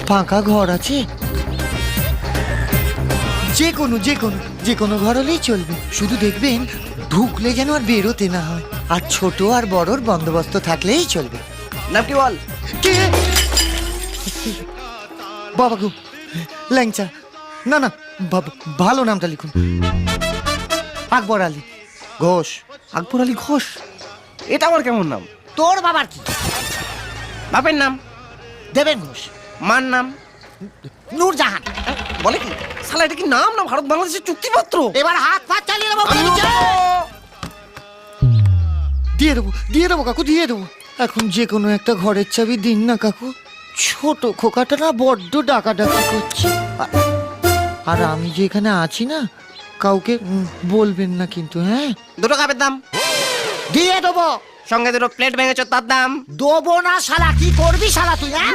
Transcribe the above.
ফাঁকা ঘর আছে? যে কোনো ঘর হলেই চলবে, শুধু দেখবেন ঢুকলে যেন আর বেরোতে না হয়, আর ছোট আর বড়র বন্দোবস্ত থাকলেই চলবে। নাম কি বল? কে? বাবা গো, ল্যাংচা। না না, ভালো নামটা লিখুন। আকবর আলী ঘোষ। আকবর আলী ঘোষ? এটা আমার কেমন নাম? তোর বাবার কি? বাপের নাম দেবেন ঘোষ। মার নাম নূরজাহান। বলে কি? শালা এটা কি নাম না ভারত বাংলাদেশের চুক্তিপত্র? এবার হাত পা চালিয়ে দেবো। দিয়ে দেবো কাকু, দিয়ে দেবো। এখন যে কোনো একটা ঘরের চাবি দিন না কাকু। ছোট খোকাটা না বড্ড ডাকাডাকি করছে। আর আমি যে এখানে আছি না, কাউকে বলবেন না কিন্তু, হ্যাঁ? দুটো কাপের দাম দিয়ে দেবো। সঙ্গে দুটো প্লেট ভেঙেছ তার দাম। দেবো না শালা, কি করবি শালা তুই, হ্যাঁ?